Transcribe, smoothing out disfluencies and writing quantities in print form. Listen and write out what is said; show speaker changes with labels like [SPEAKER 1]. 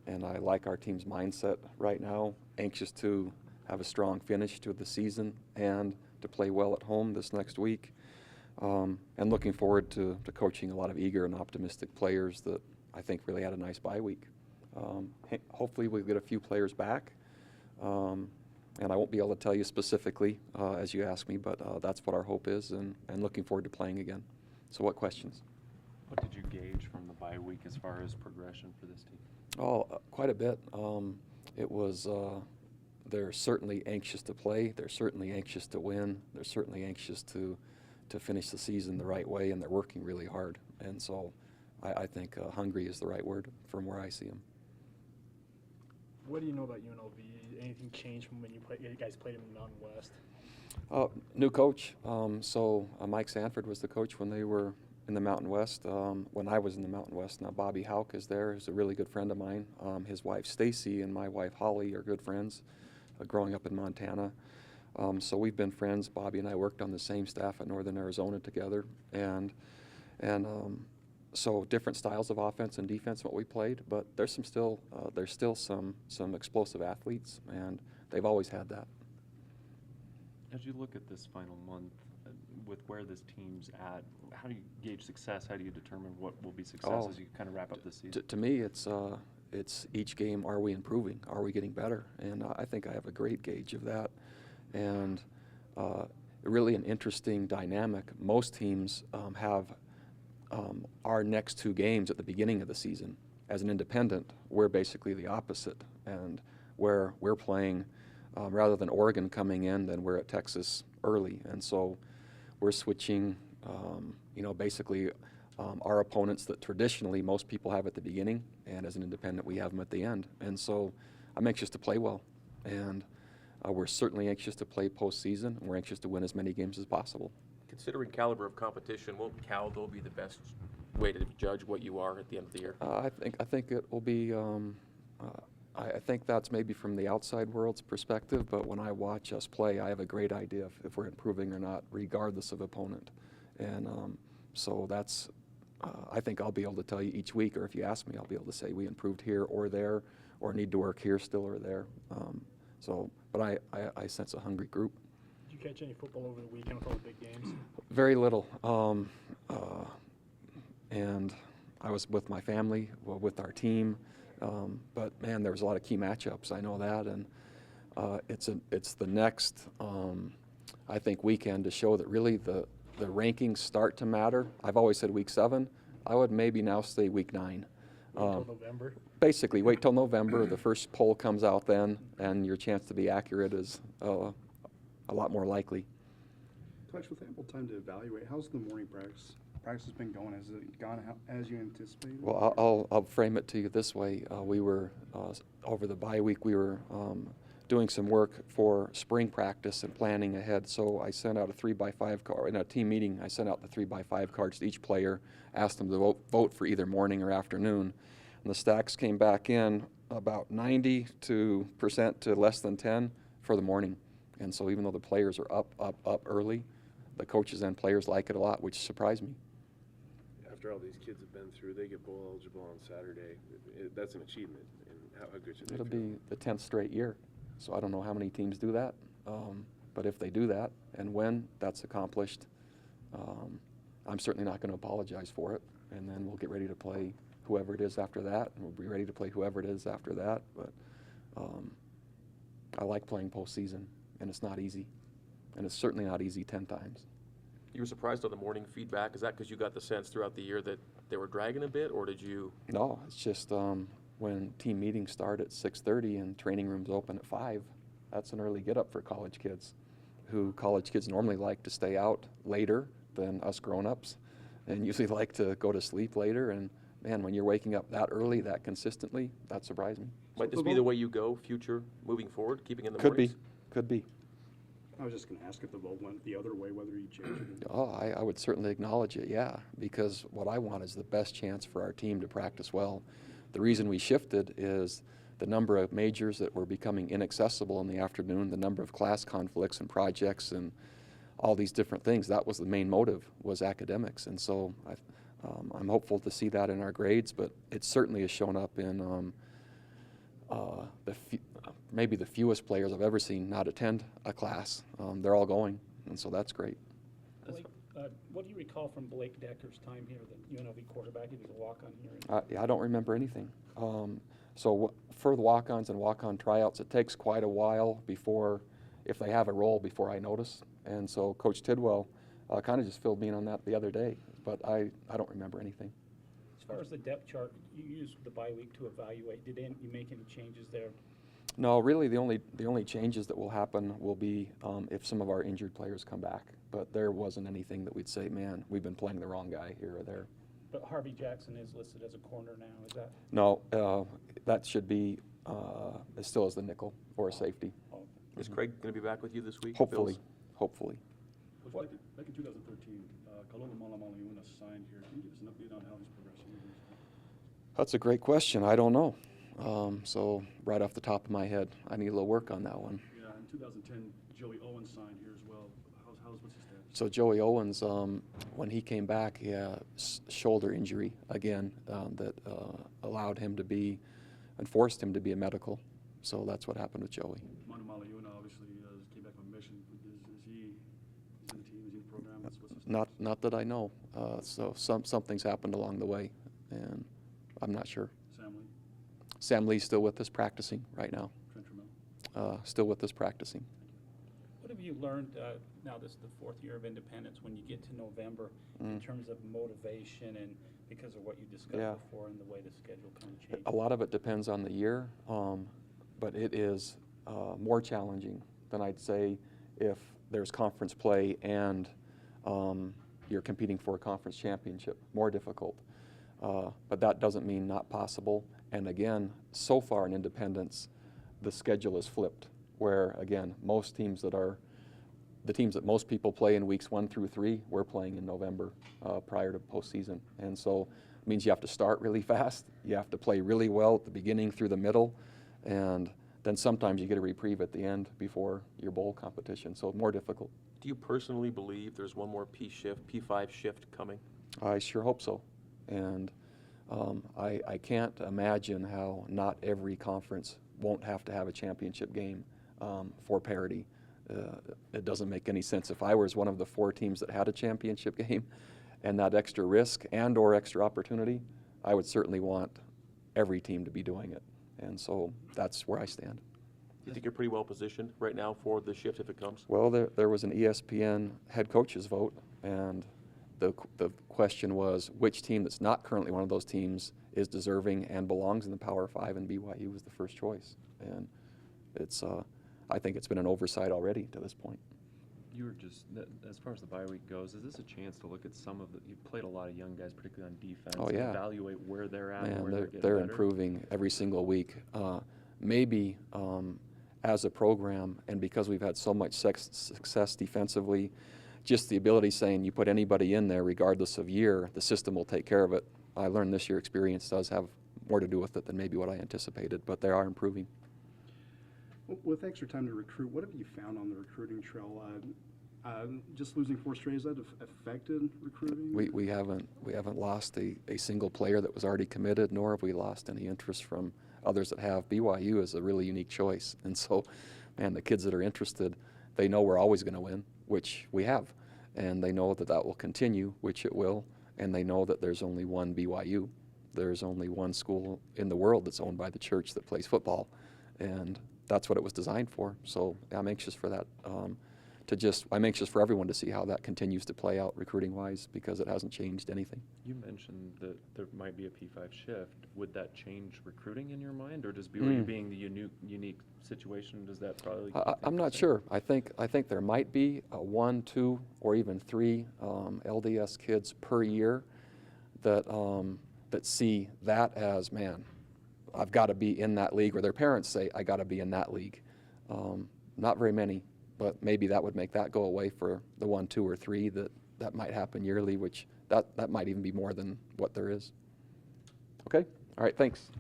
[SPEAKER 1] and I like our team's mindset right now, anxious to have a strong finish to the season and to play well at home this next week. And looking forward to coaching a lot of eager and optimistic players that I think really had a nice bye week. Hopefully we'll get a few players back. And I won't be able to tell you specifically as you ask me, but that's what our hope is, and looking forward to playing again. So what questions?
[SPEAKER 2] What did you gauge from the bye week as far as progression for this team?
[SPEAKER 1] Oh, quite a bit. It was, they're certainly anxious to play. They're certainly anxious to win. They're certainly anxious to finish the season the right way, and they're working really hard. And so I think hungry is the right word from where I see them.
[SPEAKER 3] What do you know about UNLV? Anything changed from when you guys played in the Mountain West?
[SPEAKER 1] New coach. So Mike Sanford was the coach when they were in the Mountain West. When I was in the Mountain West, now Bobby Houck is there. He's a really good friend of mine. His wife Stacy and my wife Holly are good friends growing up in Montana. So we've been friends. Bobby and I worked on the same staff at Northern Arizona together, and so different styles of offense and defense what we played, but there's still some explosive athletes, and they've always had that.
[SPEAKER 2] As you look at this final month, with where this team's at, how do you gauge success? How do you determine what will be success as you kind of wrap up this season?
[SPEAKER 1] To me, it's each game, are we improving? Are we getting better? And I think I have a great gauge of that. And really an interesting dynamic. Most teams have our next two games at the beginning of the season. As an independent, we're basically the opposite. And where we're playing, rather than Oregon coming in, then we're at Texas early. And so we're switching, basically our opponents that traditionally most people have at the beginning, and as an independent we have them at the end. And so I'm anxious to play well, and we're certainly anxious to play postseason, and we're anxious to win as many games as possible.
[SPEAKER 4] Considering caliber of competition, won't Cal though be the best way to judge what you are at the end of the year?
[SPEAKER 1] I think it will be. I think that's maybe from the outside world's perspective, but when I watch us play, I have a great idea if we're improving or not, regardless of opponent. And so that's, I think I'll be able to tell you each week, or if you ask me, I'll be able to say we improved here or there, or need to work here still or there. But I sense a hungry group.
[SPEAKER 3] Did you catch any football over the weekend with all the big games?
[SPEAKER 1] Very little. And I was with my family, with our team. But man, there was a lot of key matchups. I know that, and it's the next, I think, weekend to show that really the rankings start to matter. I've always said week 7. I would maybe now say week 9.
[SPEAKER 3] Until November.
[SPEAKER 1] Basically, wait till November. The first poll comes out then, and your chance to be accurate is a lot more likely.
[SPEAKER 5] Coach, with ample time to evaluate, how's the morning practice has been going? Has it gone as you anticipated?
[SPEAKER 1] Well, I'll frame it to you this way. We were, over the bye week, we were doing some work for spring practice and planning ahead. So I sent out a 3x5 card. In a team meeting, I sent out the 3x5 cards to each player, asked them to vote for either morning or afternoon. And the stacks came back in about 90% to less than 10 for the morning. And so even though the players are up early, the coaches and players like it a lot, which surprised me.
[SPEAKER 6] After all these kids have been through, they get bowl eligible on Saturday. That's an achievement. And how good should they
[SPEAKER 1] It'll
[SPEAKER 6] feel?
[SPEAKER 1] be the 10th straight year. So I don't know how many teams do that. But if they do that, and when that's accomplished, I'm certainly not going to apologize for it. And then we'll get ready to play whoever it is after that, and we'll be ready to play whoever it is after that. But I like playing postseason, and it's not easy. And it's certainly not easy 10 times.
[SPEAKER 4] You were surprised on the morning feedback. Is that because you got the sense throughout the year that they were dragging a bit, or did you?
[SPEAKER 1] No, it's just when team meetings start at 6:30 and training rooms open at 5, that's an early get up for college kids, who college kids normally like to stay out later than us grown-ups, and usually like to go to sleep later. And man, when you're waking up that early, that consistently, that surprised me.
[SPEAKER 4] Might this be the way you go future moving forward, keeping in the
[SPEAKER 1] Could
[SPEAKER 4] mornings?
[SPEAKER 1] be, could be.
[SPEAKER 5] I was just going to ask if the vote went the other way, whether you change it.
[SPEAKER 1] Oh, I would certainly acknowledge it, yeah, because what I want is the best chance for our team to practice well. The reason we shifted is the number of majors that were becoming inaccessible in the afternoon, the number of class conflicts and projects and all these different things. That was the main motive, was academics. And so I'm hopeful to see that in our grades, but it certainly has shown up in maybe the fewest players I've ever seen not attend a class. They're all going, and so that's great.
[SPEAKER 3] Blake, what do you recall from Blake Decker's time here, the UNLV quarterback? He was a walk-on here.
[SPEAKER 1] I don't remember anything. For the walk-ons and walk-on tryouts, it takes quite a while before, if they have a role, before I notice. And so Coach Tidwell kind of just filled me in on that the other day, but I don't remember anything.
[SPEAKER 3] As far as the depth chart, you used the bye week to evaluate. Did you make any changes there?
[SPEAKER 1] No, really the only changes that will happen will be if some of our injured players come back. But there wasn't anything that we'd say, man, we've been playing the wrong guy here or there.
[SPEAKER 3] But Harvey Jackson is listed as a corner now, is that?
[SPEAKER 1] No, that should be still as the nickel or a safety.
[SPEAKER 3] Oh,
[SPEAKER 4] Is Craig going to be back with you this week?
[SPEAKER 1] Hopefully,
[SPEAKER 4] Bills?
[SPEAKER 1] hopefully.
[SPEAKER 5] Coach, back in 2013, Kalona Malamalayuna signed here. Can you give us an update on how he's progressing?
[SPEAKER 1] That's a great question. I don't know. So right off the top of my head, I need a little work on that one.
[SPEAKER 5] Yeah, in 2010, Joey Owens signed here as well. What's his status?
[SPEAKER 1] So Joey Owens, when he came back, he had a shoulder injury again that allowed him to be and forced him to be a medical. So that's what happened with Joey.
[SPEAKER 5] Manu Malayuna obviously came back on mission. Is he in the team? Is he in the program? What's his status?
[SPEAKER 1] Not that I know. So something's happened along the way, and I'm not sure.
[SPEAKER 5] Sam Lee,
[SPEAKER 1] Sam Lee's still with us practicing right now.
[SPEAKER 5] Trent Trammell.
[SPEAKER 1] Still with us practicing.
[SPEAKER 3] What have you learned, now this is the 4th year of independence, when you get to November, in terms of motivation and because of what you discussed
[SPEAKER 1] Yeah.
[SPEAKER 3] before and the way the schedule kind of changed?
[SPEAKER 1] A lot of it depends on the year, but it is more challenging than I'd say if there's conference play and you're competing for a conference championship. More difficult. But that doesn't mean not possible. And again, so far in independence, the schedule is flipped, where again, most teams that are the teams that most people play in weeks 1 through 3, we're playing in November prior to postseason. And so it means you have to start really fast. You have to play really well at the beginning through the middle. And then sometimes you get a reprieve at the end before your bowl competition. So more difficult.
[SPEAKER 4] Do you personally believe there's one more P5 shift coming?
[SPEAKER 1] I sure hope so. And I can't imagine how not every conference won't have to have a championship game for parity. It doesn't make any sense. If I was one of the 4 teams that had a championship game and that extra risk and or extra opportunity, I would certainly want every team to be doing it. And so that's where I stand.
[SPEAKER 4] Do you think you're pretty well positioned right now for the shift if it comes?
[SPEAKER 1] Well, there was an ESPN head coaches vote, and the question was which team that's not currently one of those teams is deserving and belongs in the Power 5, and BYU was the first choice. And it's I think it's been an oversight already to this point.
[SPEAKER 2] You were just, as far as the bye week goes, is this a chance to look at some of the, you've played a lot of young guys, particularly on defense,
[SPEAKER 1] Oh,
[SPEAKER 2] and
[SPEAKER 1] yeah.
[SPEAKER 2] evaluate where they're at and
[SPEAKER 1] Man,
[SPEAKER 2] where they're getting
[SPEAKER 1] they're
[SPEAKER 2] better?
[SPEAKER 1] improving every single week. Maybe as a program, and because we've had so much success defensively, just the ability saying you put anybody in there regardless of year, the system will take care of it. I learned this year experience does have more to do with it than maybe what I anticipated, but they are improving.
[SPEAKER 5] With extra time to recruit, what have you found on the recruiting trail? Just losing 4 straight, has that affected recruiting?
[SPEAKER 1] We haven't lost a single player that was already committed, nor have we lost any interest from others that have. BYU is a really unique choice, and so, man, the kids that are interested, they know we're always going to win, which we have, and they know that that will continue, which it will, and they know that there's only one BYU. There's only one school in the world that's owned by the church that plays football, and that's what it was designed for. So I'm anxious for that. I'm anxious for everyone to see how that continues to play out recruiting-wise, because it hasn't changed anything.
[SPEAKER 2] You mentioned that there might be a P5 shift. Would that change recruiting in your mind, or does BYU being the unique situation, does that probably?
[SPEAKER 1] I'm not sure. I think there might be 1, 2, or even 3 LDS kids per year that see that as, man, I've got to be in that league, or their parents say I got to be in that league. Not very many, but maybe that would make that go away for the 1, 2, or 3 that might happen yearly, which that might even be more than what there is. Okay, all right, thanks.